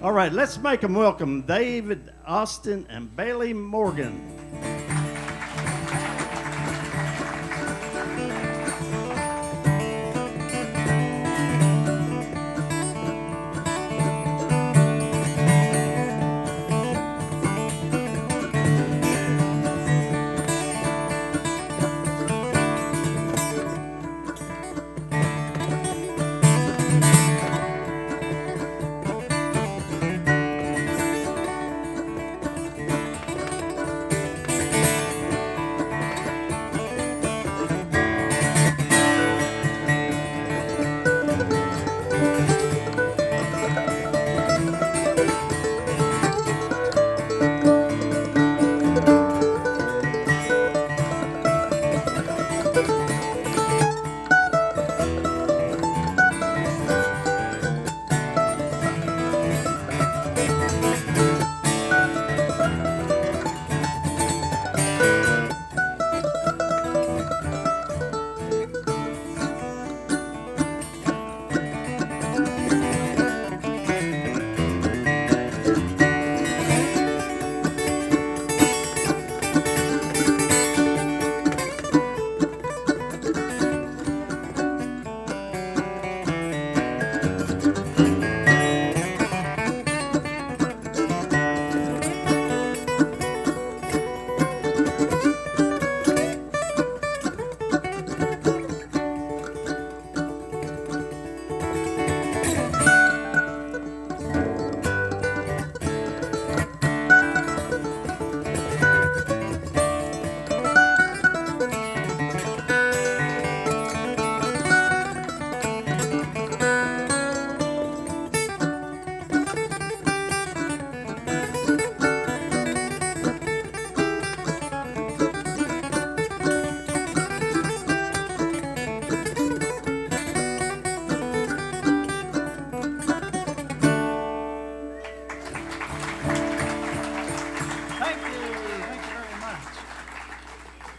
All right, let's make them welcome David Austin and Baylee Morgan.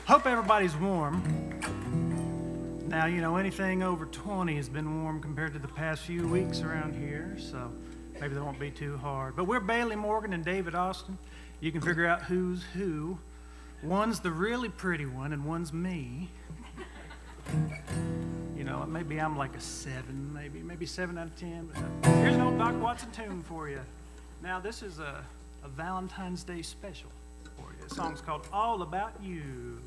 Hope everybody's warm. Now, you know, anything over 20 has been warm compared to the past few weeks around here, so maybe they won't be too hard. But we're Baylee Morgan and David Austin. You can figure out who's who. One's the really pretty one, and one's me. You know, maybe I'm like a 7, maybe 7 out of 10. But here's an old Doc Watson tune for you. Now, this is a Valentine's Day special for you. The song's called All About You.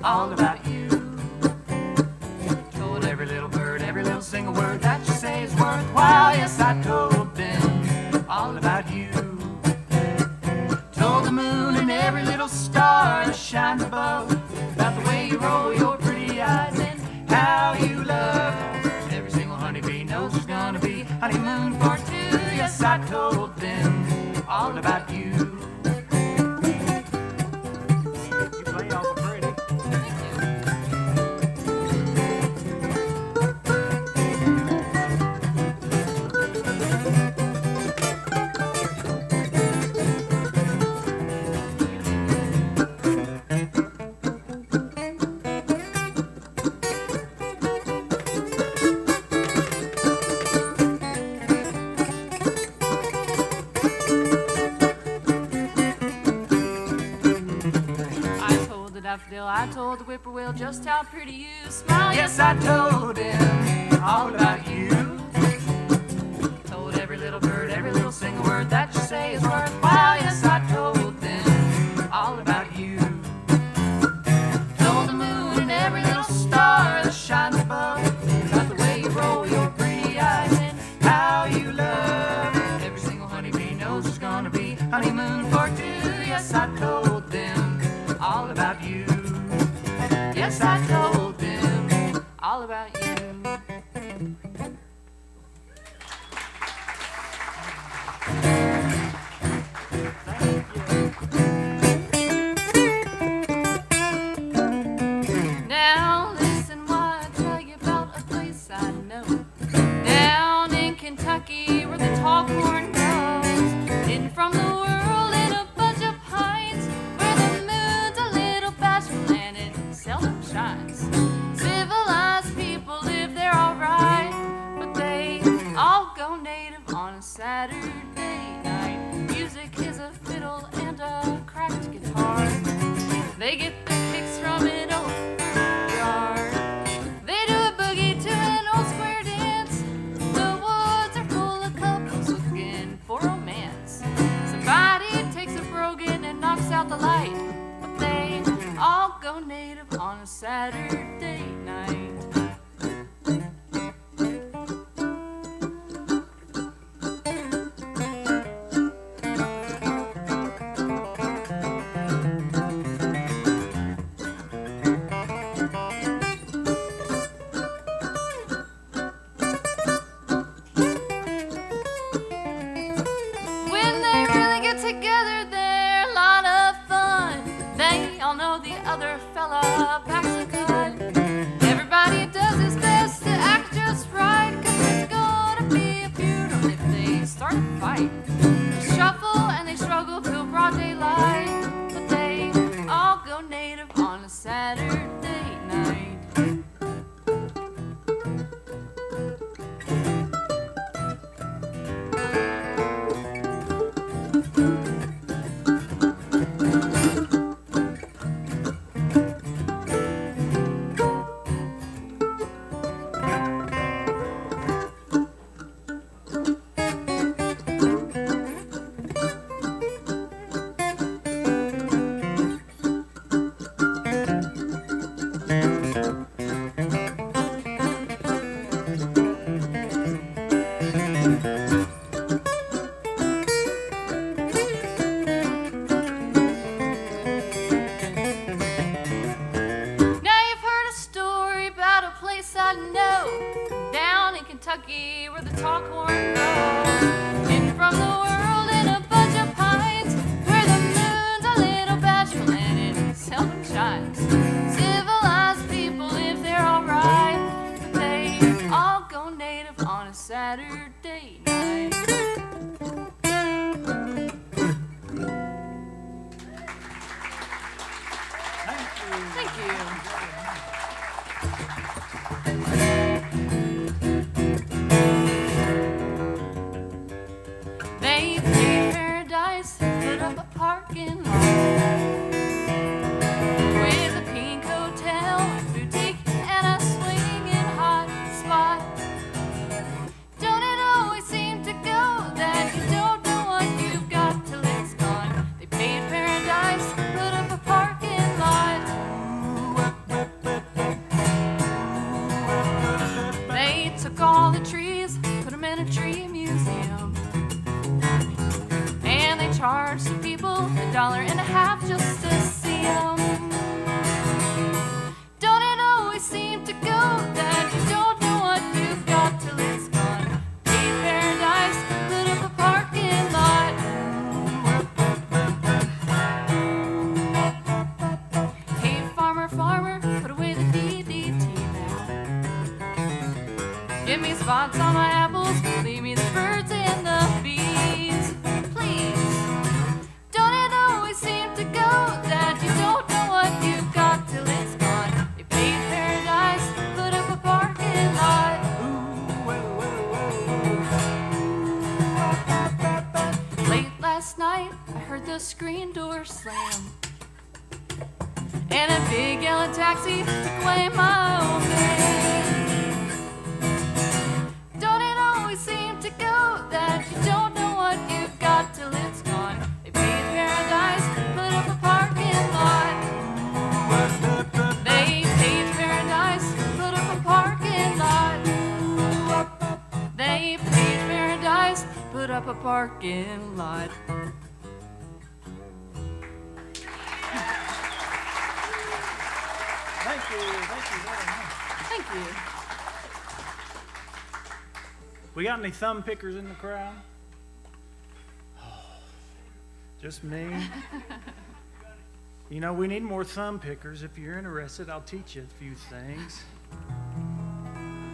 All about you. Told every little bird, every little single word that you say is worthwhile. Yes, I told them all about you. Told the moon and every little star that shines above about the way you roll your pretty eyes and how you love. Every single honeybee knows there's gonna be honeymoon for two. Yes, I told them all about you. I told the whippoorwill just how pretty you smile. Yes, I told him all about you. Told every little bird, every little single word that you say is worthwhile. Yes, I told them all about you. Told the moon and every little star that shines above about the way you roll your pretty eyes and how you love. Every single honeybee knows there's gonna be honeymoon for two. Yes, I told them all about you. about you. Yes, I told them all about you. Now listen while I tell you about a place I know. Down in Kentucky where the tall corn grows. Hidden from the world in a bunch of pines. Where the moon's a little bashful and it seldom shines. Civilized people live there alright, but they all go native on a Saturday night. Music is a fiddle and a cracked guitar. They get the kicks from an old yard. They do a boogie to an old square dance. The woods are full of couples looking for romance. Somebody takes a brogan and knocks out the light, but they all go native on a Saturday night. Together they're a lot of fun. They all know the other fella packs a gun. Everybody does his best to act just right, 'cause there's gonna be a funeral if they start a fight. They shuffle and they struggle till broad daylight, but they all go native on a Saturday night. Kentucky, where the tall corn grows. In from the world in a bunch of pines, where the moon's a little bashful and it seldom shines. Civilized people live there alright, but they all go native on a Saturday night. Thank you. They paid paradise, put up a parking lot with a pink hotel, boutique, and a swinging hot spot. Don't it always seem to go that you don't know what you've got till it's gone? They paid paradise, put up a parking lot. They took all the trees, put them in a tree museum. And they charge the people $1.50 just to see them. Don't it always seem to go that you don't know what you've got till it's gone? Paid paradise, put up a parking lot. Hey farmer, farmer, put away the DDT now. Give me spots on my apples, leave me the birds and the bees. Don't it always seem to go that you don't know what you've got till it's gone? They paid paradise, put up a parking lot. Late last night, I heard the screen door slam, and a big yellow taxi took away my old man. Don't it always seem to go that you don't know what you've got till it's gone? They paid paradise, put up a parking lot. They paid paradise, put up a parking lot. They paid paradise, put up a parking lot. very much. Thank you. We got any thumb pickers in the crowd? Just me? You know, we need more thumb pickers. If you're interested, I'll teach you a few things.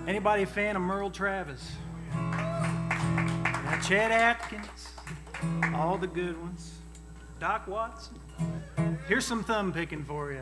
Anybody a fan of Merle Travis? Yeah, Chet Atkins, all the good ones. Doc Watson. Here's some thumb picking for you.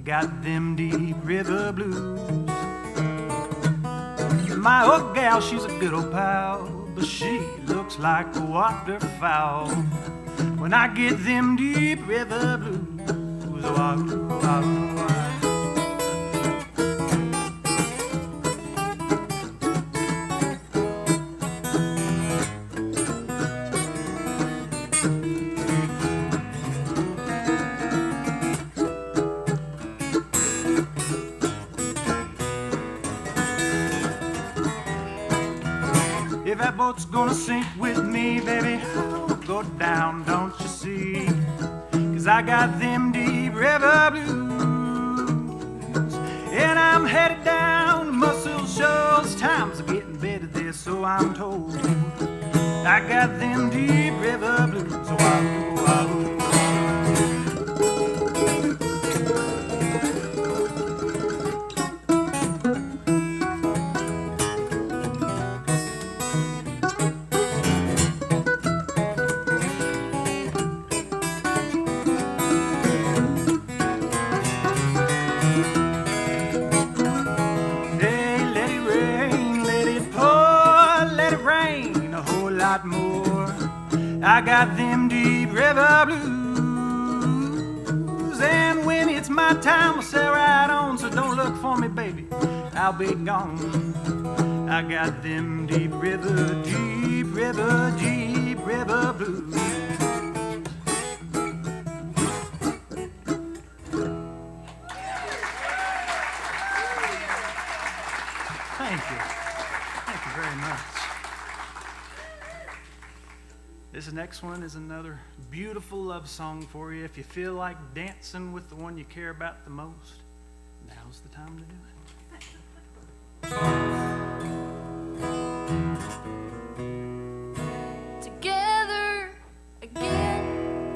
Got them deep river blues. My old gal, she's a good old pal, but she looks like a waterfowl. When I get them deep river blues, if that boat's gonna sink with me, baby, I'll go down, don't you see? 'Cause I got them deep river blues. And I'm headed down Muscle Shoals. Times are getting better there, so I'm told. I got them deep river blues. Wahoo, wahoo. More. I got them deep river blues, and when it's my time, I'll sail right on. So don't look for me, baby, I'll be gone. I got them deep river blues. Thank you very much. This next one is another beautiful love song for you. If you feel like dancing with the one you care about the most, now's the time to do it. Together again,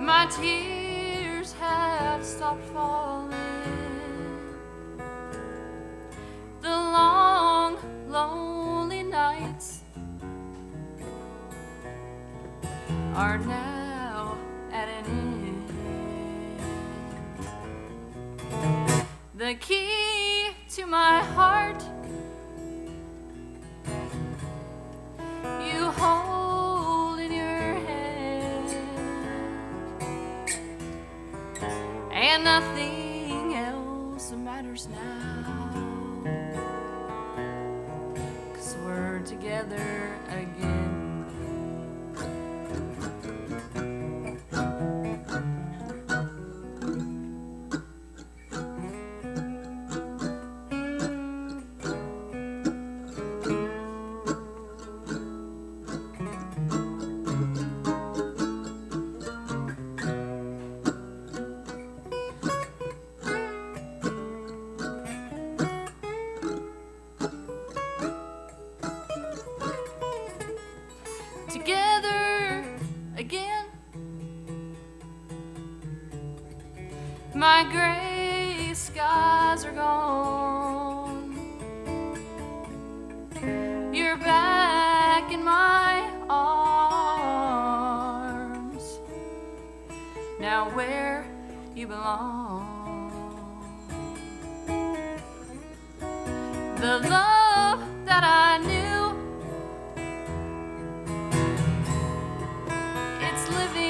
my tears have stopped falling. The long, lonely nights are now at an end. The key to my heart you hold in your hand, and nothing else matters now, 'cause we're together again. Together again, my gray skies are gone. You're back in my arms, now where you belong. The love that I knew, it's living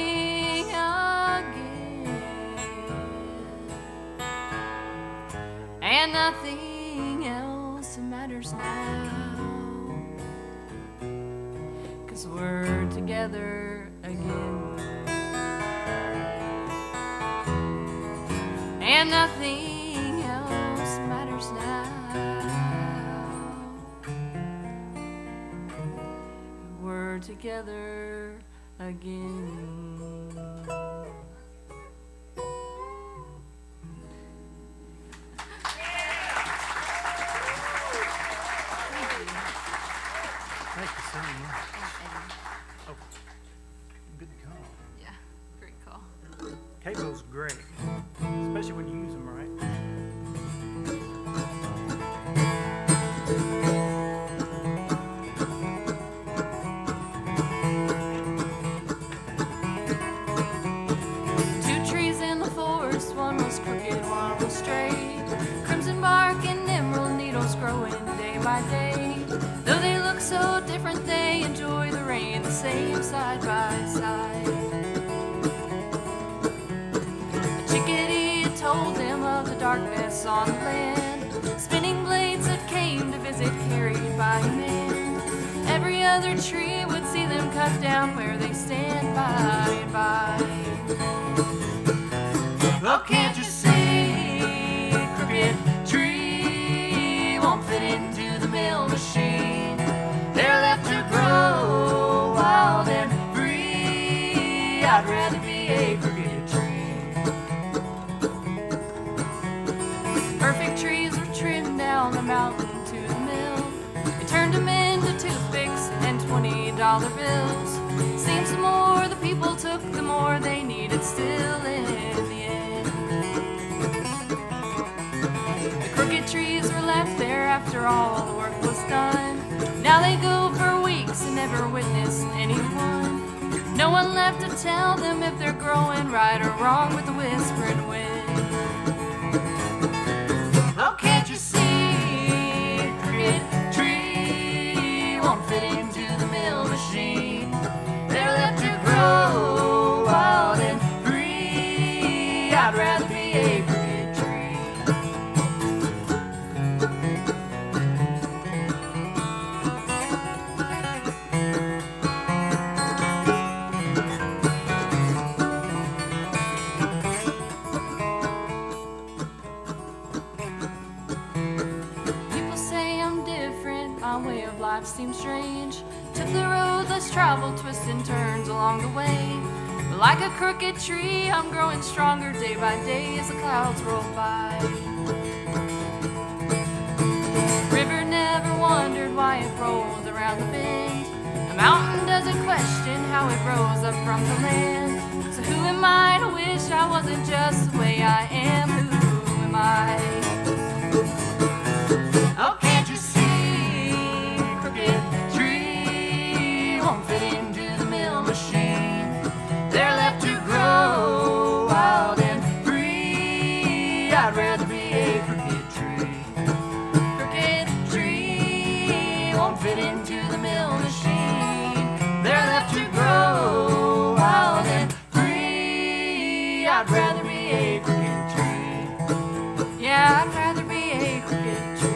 and nothing else matters now, 'cause we're together again, and nothing else matters now. We're together again. Thank you so much. Oh, good call. Yeah, great call. Cable's great, especially when you use them right. 2 trees in the forest, one was crooked, one was straight. Crimson bark and emerald needles growing day by day. Though they look so different, they enjoy the rain the same side by side. A chickadee had told them of the darkness on the land, spinning blades that came to visit carried by a man. Every other tree would see them cut down where they stand by and by. Oh, can't you see, crooked tree won't fit into the mill machine. They're left to grow wild and free. I'd rather be a crooked tree. Perfect trees were trimmed down the mountain to the mill. They turned them into toothpicks and $20 bills. Seems the more the people took, the more they needed still in the end. The crooked trees were left there after all the work was done. Now they go for weeks and never witness anyone. No one left to tell them if they're growing right or wrong with the whispering wind. Oh, can't you see, crooked tree won't fit into the mill machine. They're left to grow wild and free. I'd rather be a crooked tree. People say I'm different, my way of life seems strange. Took the road less traveled, twists and turns along the way. But like a crooked tree, I'm growing stronger day by day as the clouds roll by. River never wondered why it rolls around the bend. A mountain doesn't question how it rose up from the land. So who am I to wish I wasn't just the way I am? Who am I? Oh, can't you see, crooked tree won't fit into the mill machine. They're left to grow wild and free. I'd rather be a crooked tree. Crooked tree won't fit into the mill machine. They're left to grow wild and free. I'd rather be a crooked tree. Yeah, I'd rather be a crooked tree.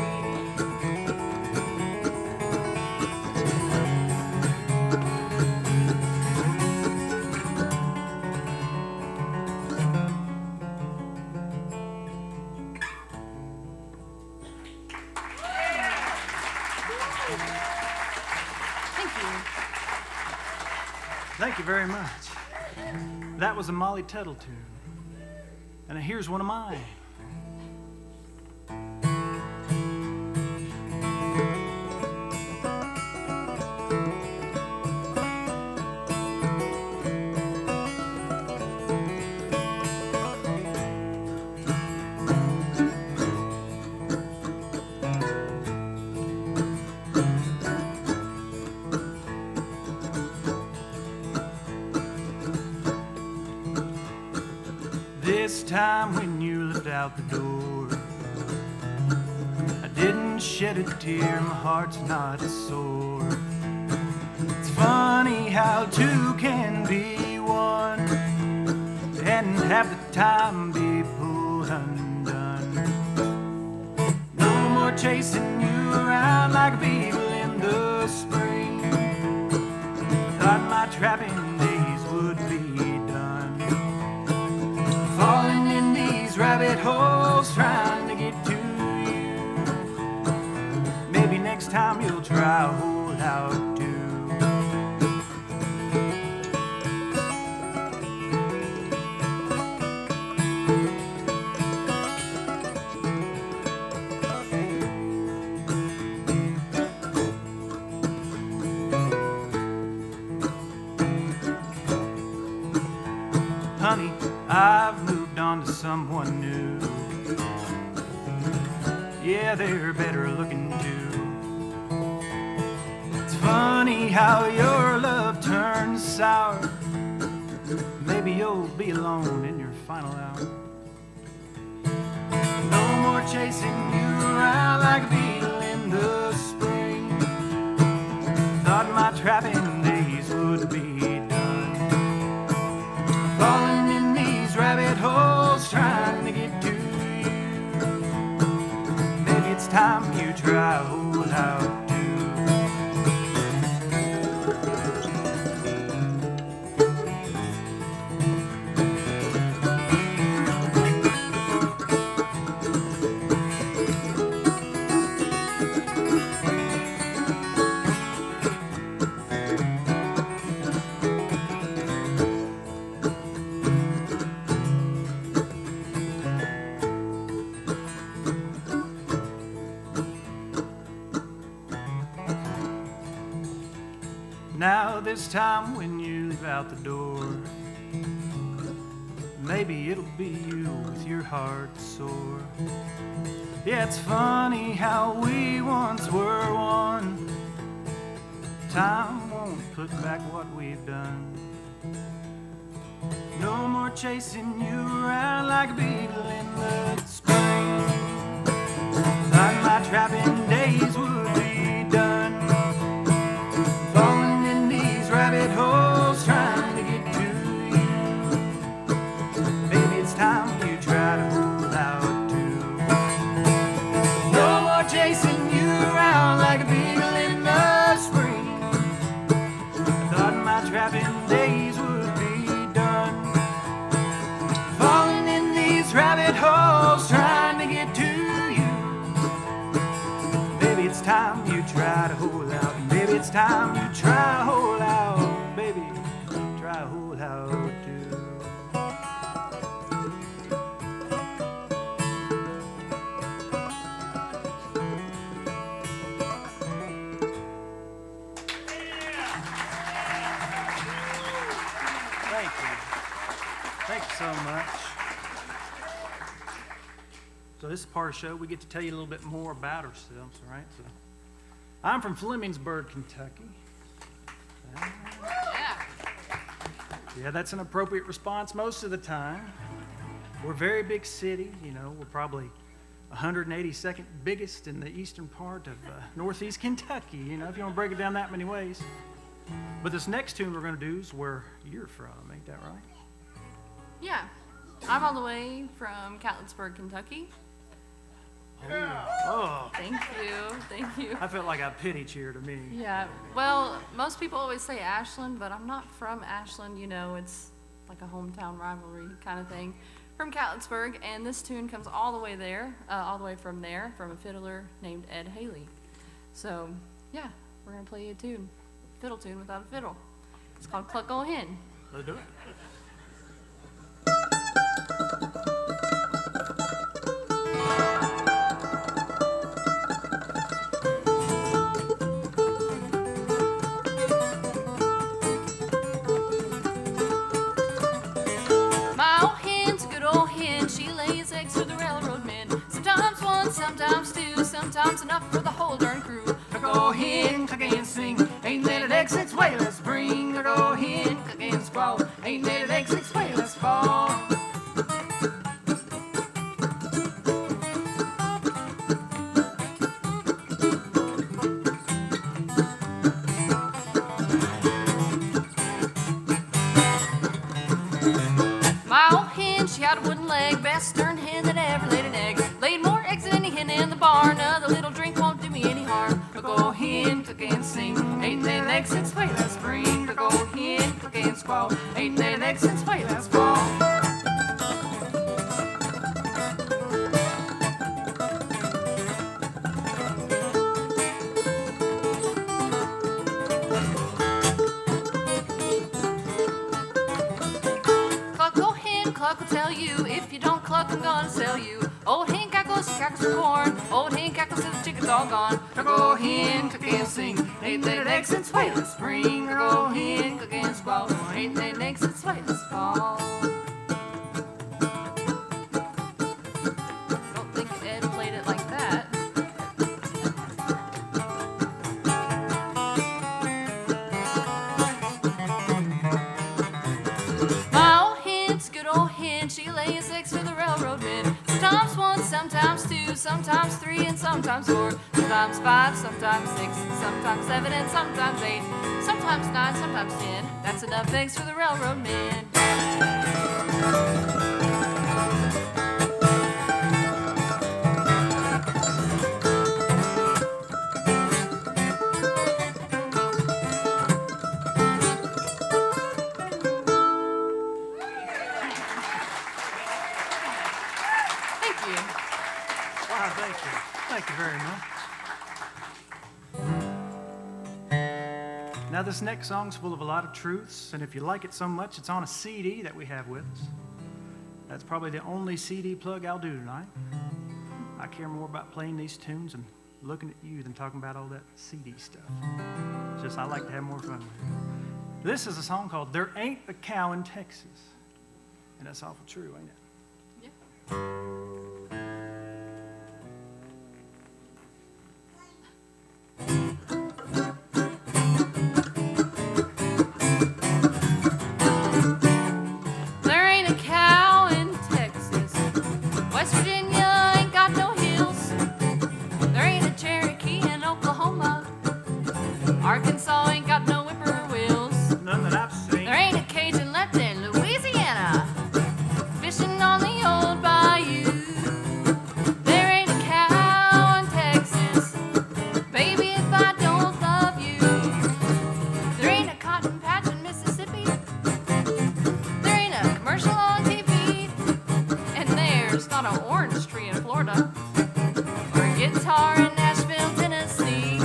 Thank you. Thank you very much. That was a Molly Tuttle tune. And here's one of mine. This time when you left out the door, I didn't shed a tear, my heart's not sore. It's funny how two can be one and have the time be pulled undone. more chasing you around like a beetle in the spring. Thought my trapping days would be done, falling in these rabbit holes trying to get to you. Maybe next time you'll try a hold out too. Honey, I've moved on to someone new. Yeah, they're better looking too. It's funny how your love turns sour. Maybe you'll be alone in your final hour. No more chasing you around like a beetle in the spring. Thought my trapping days would be done, falling in these rabbit holes trying to get to you. Maybe it's time you try a hold out too. Now this time when you leave out the door, maybe it'll be you with your heart sore. Yeah, it's funny how we once were one. Time won't put back what we've done. No more chasing you around like a beetle in the spring. Thought my trapping days would be done, falling in these rabbit holes trying to get to you. Baby, it's time you try to hold out too. No more chasing you around like a beetle in the spring. Thought my trapping days would be done, falling in these rabbit holes trying to get to you. Baby, it's time you try to hold out. Baby, it's time you try to hold out. Baby, try to hold out too. Thank you. Thank you so much. So this is part of the show. We get to tell you a little bit more about ourselves, all right? So I'm from Flemingsburg, Kentucky. Yeah, that's an appropriate response most of the time. We're a very big city. You know, we're probably 182nd biggest in the eastern part of northeast Kentucky, you know, if you want to break it down that many ways. But this next tune we're going to do is where you're from, ain't that right? Yeah, I'm all the way from Catlettsburg, Kentucky. Oh, Thank you, thank you. I felt like a pity cheer to me. Yeah, well, most people always say Ashland, but I'm not from Ashland, you know, it's like a hometown rivalry kind of thing. From Catlettsburg, and this tune comes all the way there, from a fiddler named Ed Haley. So, yeah, we're gonna play you a tune, fiddle tune without a fiddle. It's called Cluck Ol' Hen. Let's do it. Sometimes two, sometimes enough for the whole darn crew. Cluck ol' hen, cluck and sing, ain't let it egg six way, let's bring. Cluck ol' hen, cluck and squall, ain't let it egg six way, let's fall. My old hen, she had a wooden leg, best darn hen that ever laid an egg. Laid more eggs than any hen in the barn. The little since way last spring. Go hen, cook and squall. Ain't laid an egg since way last fall. Cluck will tell you, if you don't cluck, I'm gonna sell you. Old hen cackles, she cackles for corn. Old hen cackles till the chicken's all gone. Go hen, cook and sing. Ain't laid an egg since way last spring. Go hen, cook and squall. Ain't laid an egg since way last fall. Don't think Ed played it like that. She lays eggs for the railroad men. Sometimes one, sometimes two, sometimes three, and sometimes four. Sometimes five, sometimes six, sometimes seven, and sometimes eight. Sometimes nine, sometimes 10. That's enough eggs for the railroad men. Thank you very much. Now this next song's full of a lot of truths, and if you like it so much, it's on a CD that we have with us. That's probably the only CD plug I'll do tonight. I care more about playing these tunes and looking at you than talking about all that CD stuff. It's just I like to have more fun with it. This is a song called There Ain't a Cow in Texas. And that's awful true, ain't it? Yeah. Arkansas ain't got no whippoorwills. None that I've seen. There ain't a Cajun left in Louisiana, fishing on the old bayou. There ain't a cow in Texas, baby, if I don't love you. There ain't a cotton patch in Mississippi. There ain't a commercial on TV. And there's not an orange tree in Florida, or a guitar in Nashville, Tennessee.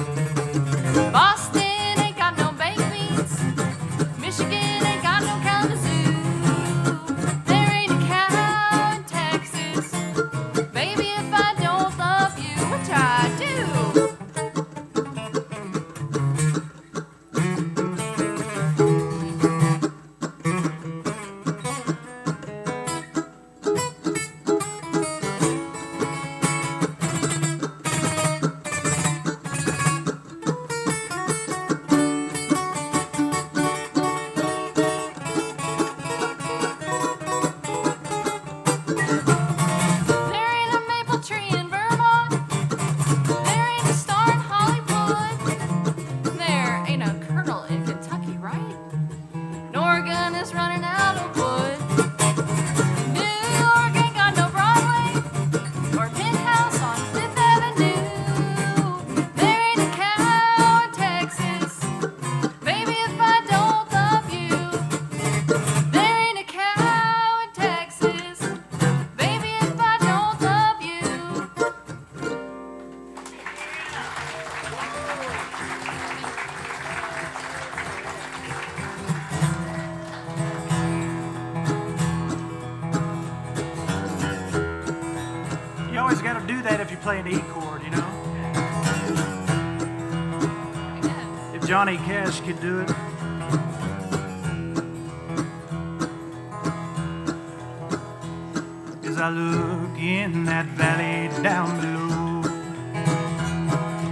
Boston ain't got no baked beans. Michigan ain't got no Kalamazoo. There ain't a cow in Texas, baby, if I don't love you, which I do. always got to do that if you play an E chord, you know? If Johnny Cash could do it. As I look in that valley down below,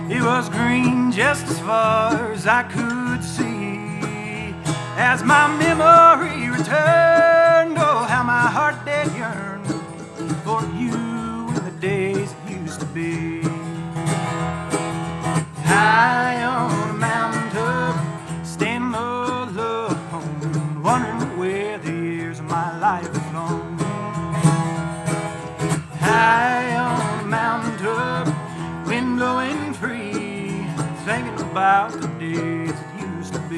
it was green just as far as I could see. As my memory returned, oh, how my heart did yearn for you in the days it used to be. High on a mountain top, standing alone, wondering where the years of my life have gone. High on a mountain top, wind blowing free, thinking about the days it used to be.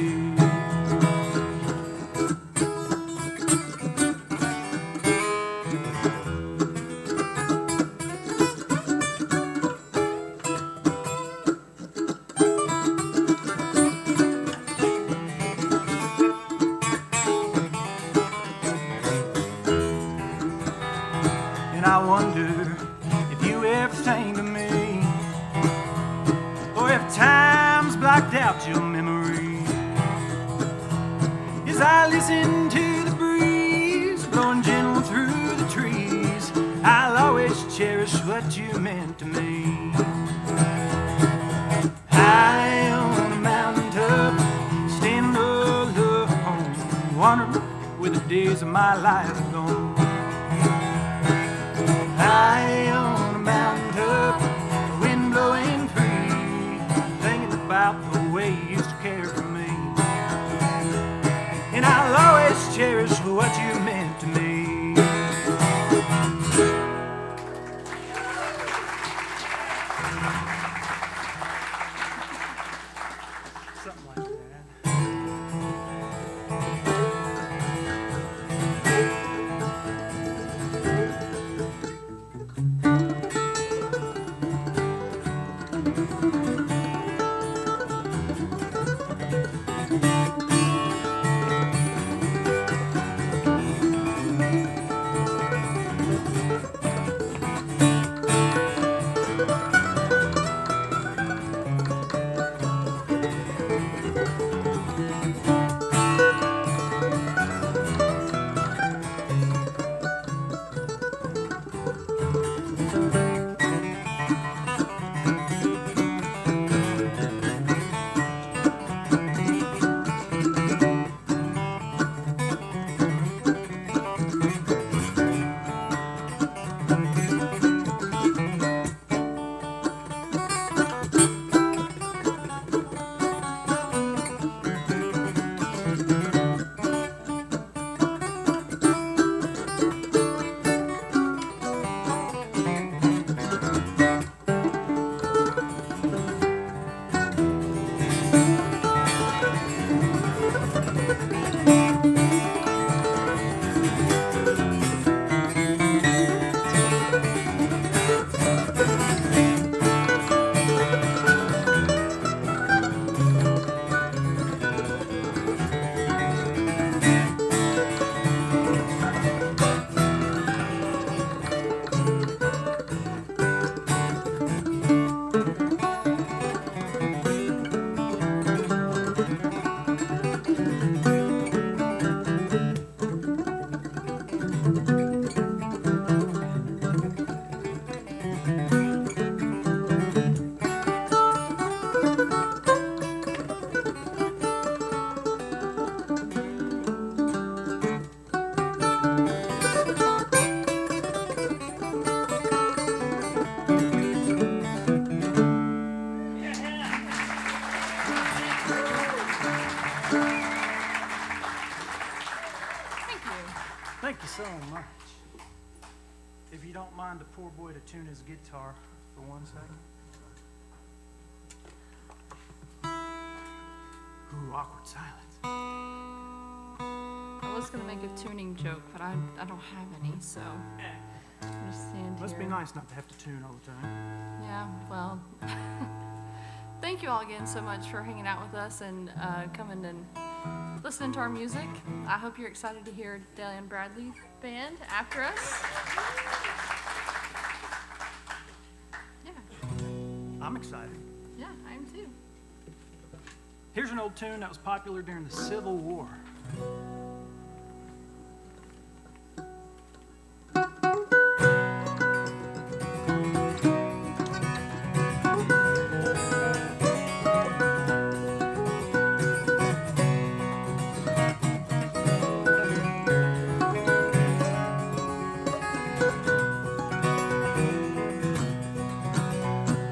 as I listen to the breeze blowing gentle through the trees, I'll always cherish what you meant to me. High on a mountain top, standing alone, wondering where the days of my life are gone. High on a mountain top, the wind blowing free, thinking about the way you used to care for me. And I'll always cherish what you meant to me. Something like that. Thank you so much. If you don't mind the poor boy to tune his guitar for 1 second. Ooh, awkward silence. I was gonna make a tuning joke, but I don't have any, so I'm just stand Must here. be nice not to have to tune all the time. Yeah, well, thank you all again so much for hanging out with us and coming and listening to our music. I hope you're excited to hear Dale and Bradley Band after us. Yeah, I'm excited. yeah, I am too. Here's an old tune that was popular during the Civil War.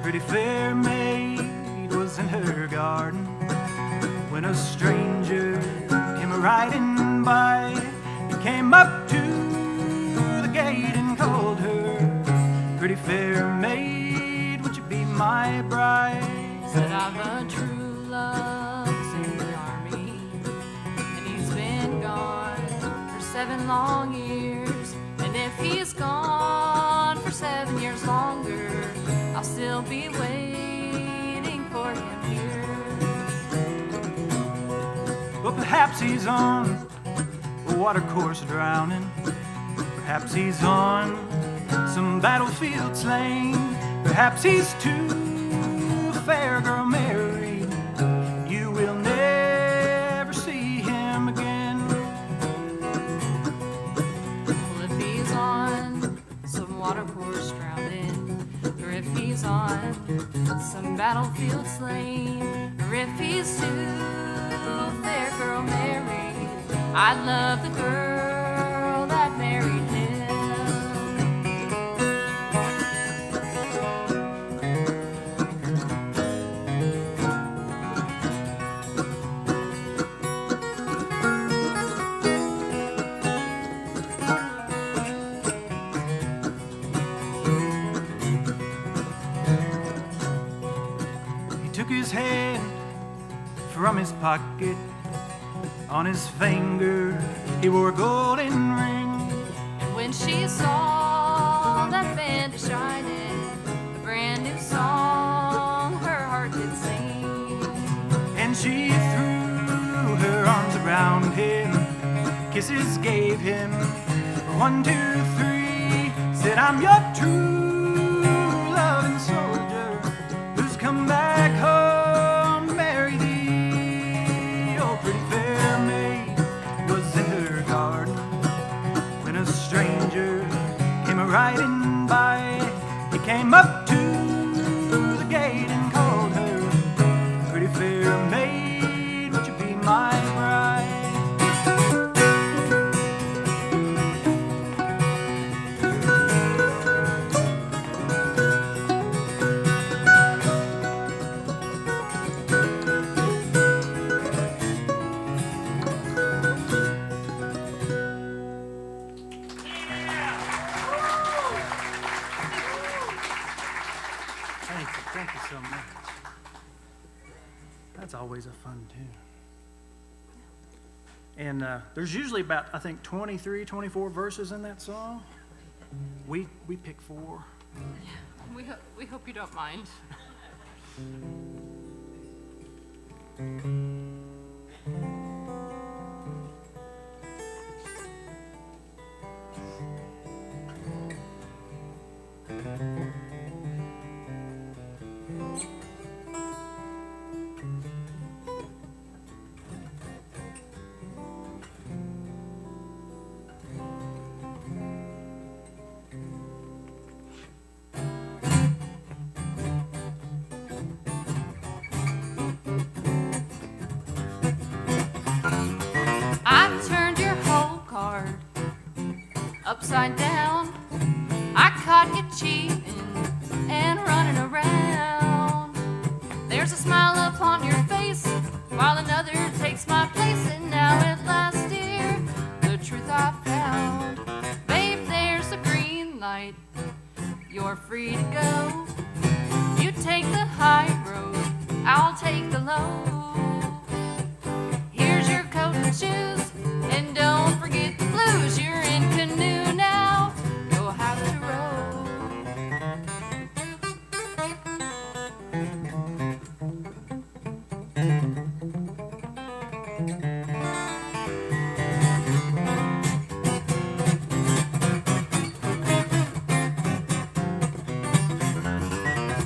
Pretty fair maid was in her garden when a stranger came riding by. He came up to the gate and called her, pretty fair maid, would you be my bride? Said I've a true love in the army, and he's been gone for 7 long years. And if he's gone for 7 years longer, I'll still be waiting for him here. Well, perhaps he's on a watercourse drowning. Perhaps he's on some battlefield slain. Perhaps he's too fair, girl, married. You will never see him again. in battlefield slain, or if he's too fair, girl, married, I'd love the girl that married him. Took his hand from his pocket. On his finger he wore a golden ring. And when she saw that band shining, a brand new song her heart did sing. And she threw her arms around him, kisses gave him 1, 2, 3. Said, I'm your true loving soldier who's come back home to marry thee. Oh, pretty fair maid was in her garden when a stranger came a-riding by. He came up to the gate and called her, pretty fair maid, would you be my bride? Thank you so much. That's always a fun tune. And there's usually about, I think, 23, 24 verses in that song. We pick 4. We hope you don't mind. I turned your whole card upside down. I caught you cheating and running around. There's a smile upon your face while another takes my place. And now at last, dear, the truth I found. Babe, there's a green light. You're free to go. You take the high road, I'll take the low. Here's your coat and shoes, and don't forget the blues. You're in canoe now, you'll have to row.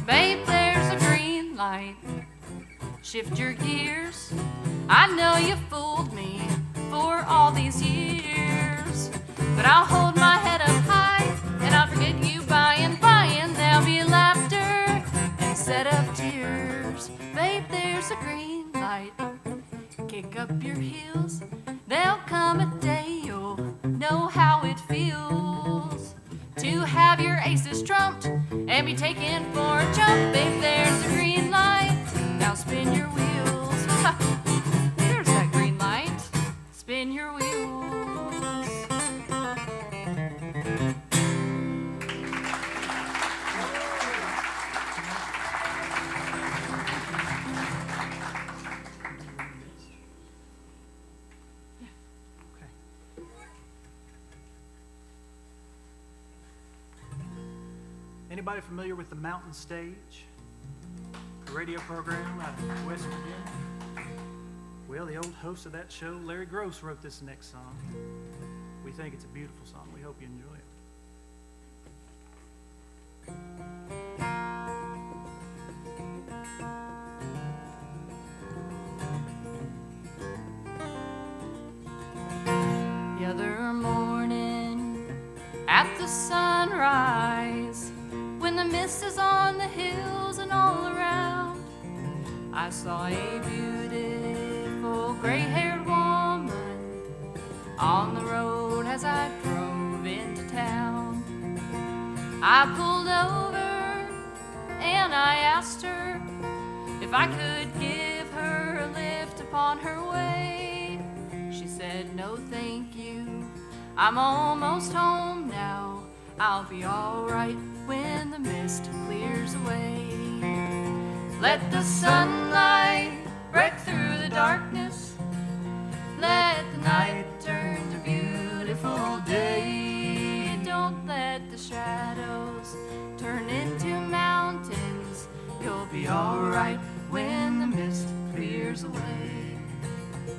Babe, there's a green light. Shift your gears. I know you fooled me for all these years, but I'll hold my head up high and I'll forget you by and by, and there'll be laughter instead of tears. Babe, there's a green light. Kick up your heels. There'll come a day you'll know how it feels to have your aces trumped and be taken for a jump. Babe, there's a green light. Now spin your wheels. There's that green light. Spin your wheels. Anybody familiar with the Mountain Stage? A radio program out of West Virginia? Well, the old host of that show, Larry Gross, wrote this next song. We think it's a beautiful song. We hope you enjoy it. The other morning at the sunrise, when the mist is on the hills and all around, I saw a beautiful gray-haired woman on the road as I drove into town. I pulled over and I asked her if I could give her a lift upon her way. She said, no thank you, I'm almost home now. I'll be alright when the mist clears away. Let the sunlight break through the darkness. Let the night turn to beautiful day. Don't let the shadows turn into mountains. You'll be alright when the mist clears away.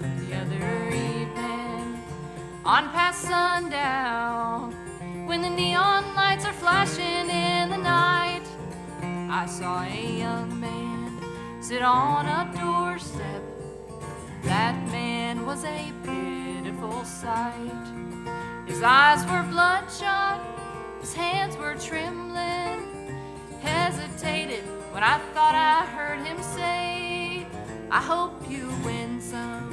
The other evening, on past sundown, when the neon lights are flashing in the night, I saw a young man sit on a doorstep. That man was a pitiful sight. His eyes were bloodshot, his hands were trembling. Hesitated when I thought I heard him say, I hope you win some,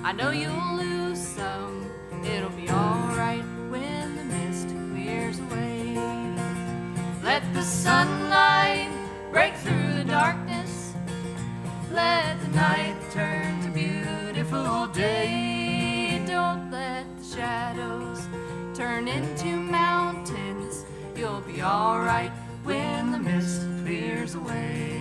I know you'll lose some. It'll be alright when the mist clears away. Let the sunlight break through the darkness. Let the night turn to beautiful day. Don't let the shadows turn into mountains. You'll be alright when the mist clears away.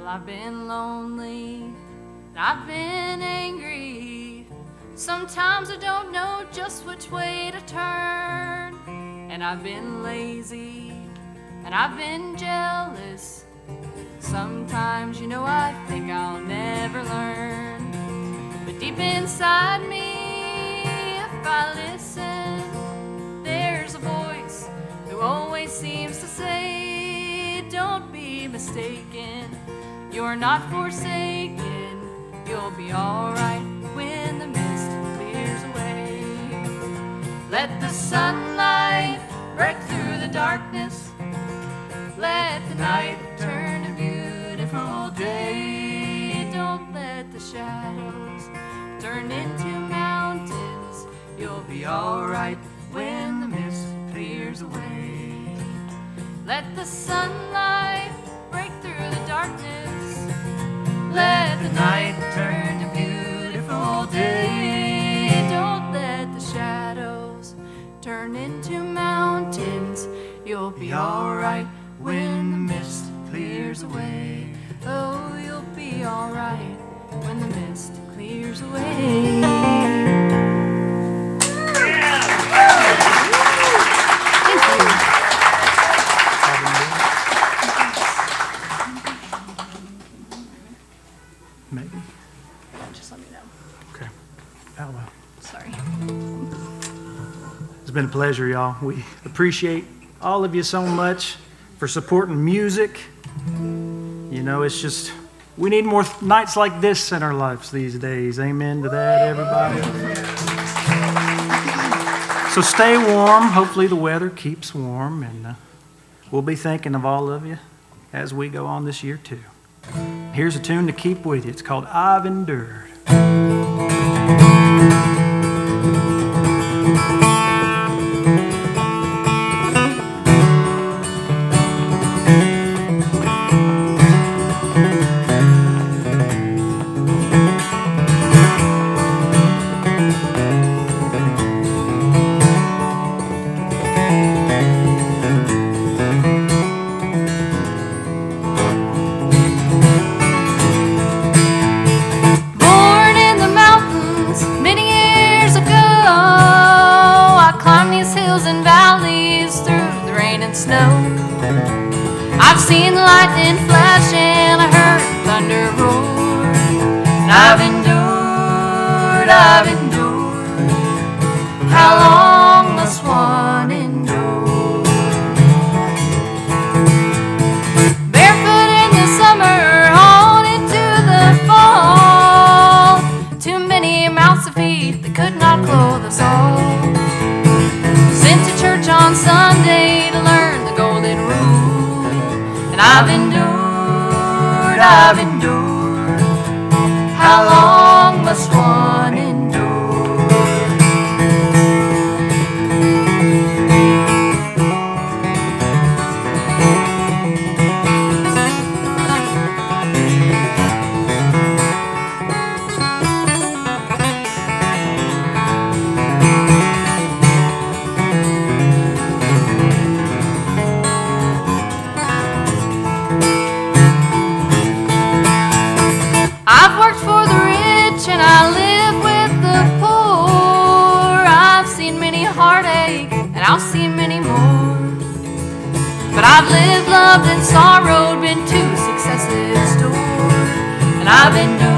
I've been lonely, and I've been angry. Sometimes I don't know just which way to turn. And I've been lazy, and I've been jealous. Sometimes, you know, I think I'll never learn. But deep inside me, if I listen, there's a voice who always seems to say, don't be mistaken, you're not forsaken. You'll be alright when the mist clears away. Let the sunlight break through the darkness. Let the night turn to beautiful day. Don't let the shadows turn into mountains. You'll be alright when the mist clears away. Let the sunlight break through the darkness. Let the night turn to beautiful day. Don't let the shadows turn into mountains. You'll be alright when the mist clears away. Oh, you'll be alright when the mist clears away. Maybe. Just let me know. Okay. Oh, well. Sorry. It's been a pleasure, y'all. We appreciate all of you so much for supporting music. You know, it's just, we need more nights like this in our lives these days. Amen to that, everybody. So stay warm. Hopefully the weather keeps warm, and we'll be thinking of all of you as we go on this year, too. Here's a tune to keep with you. It's called I've Endured. I've seen the lightning flash and I heard thunder roar. And I've endured. How long must one endure? that'll clothe us all. Sent to church on Sunday to learn the golden rule. And I've endured, how long must one endure? I've worked for the rich and I live with the poor. I've seen many heartache and I'll see many more. But I've lived, loved, and sorrowed, been to success's door. And I've endured,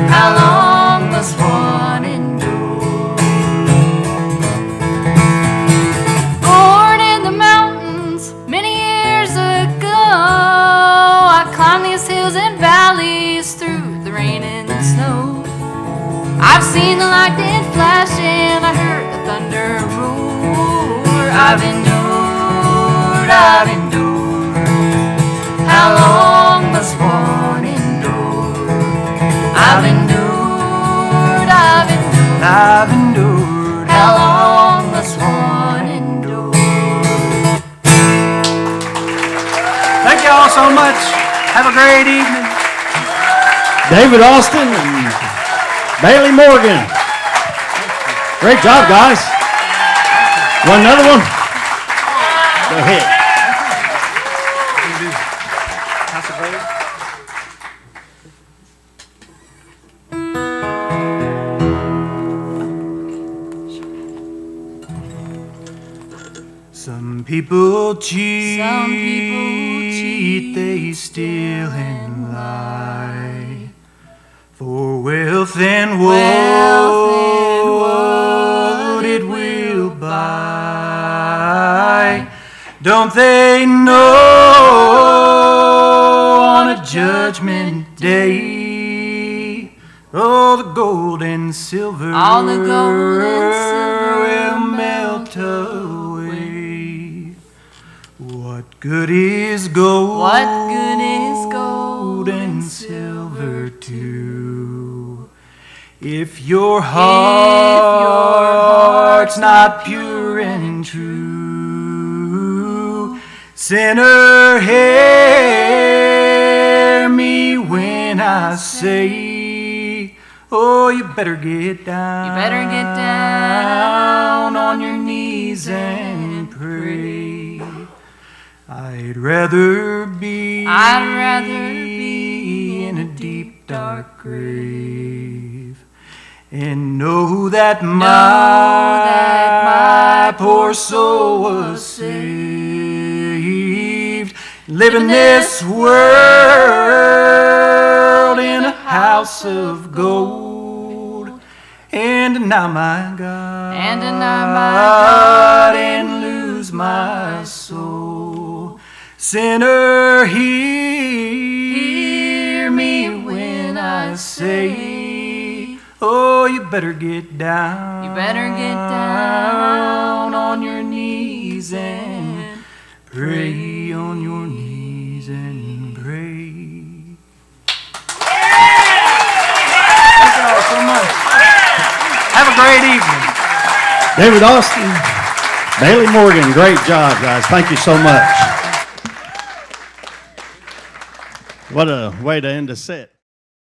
how long must one endure? Born in the mountains many years ago, I climbed these hills and valleys through the rain and the snow. I've seen the lightning flash and I heard the thunder roar. I've endured, how long must one endure? I've endured, how long must one endure? Thank you all so much. Have a great evening. David Austin and Baylee Morgan. Great job, guys. Want another one? Go ahead. Some people cheat, they steal and lie for wealth and what it will buy. Don't they know on a judgment day, oh, the gold and silver, All the gold and silver will melt away. What good is gold? What good is gold and silver too, if your heart's not pure and true? Sinner, hear me when I say, oh, you better get down. You better get down on your knees and pray. I'd rather be in a deep dark grave and know that my poor soul was saved, living this world in a house of gold, and deny my God, and lose my soul. Sinner, hear me when I say, oh, you better get down. You better get down on your knees and pray, on your knees and pray. Thank you all so much. Have a great evening. David Austin, Baylee Morgan, great job, guys. Thank you so much. What a way to end the set.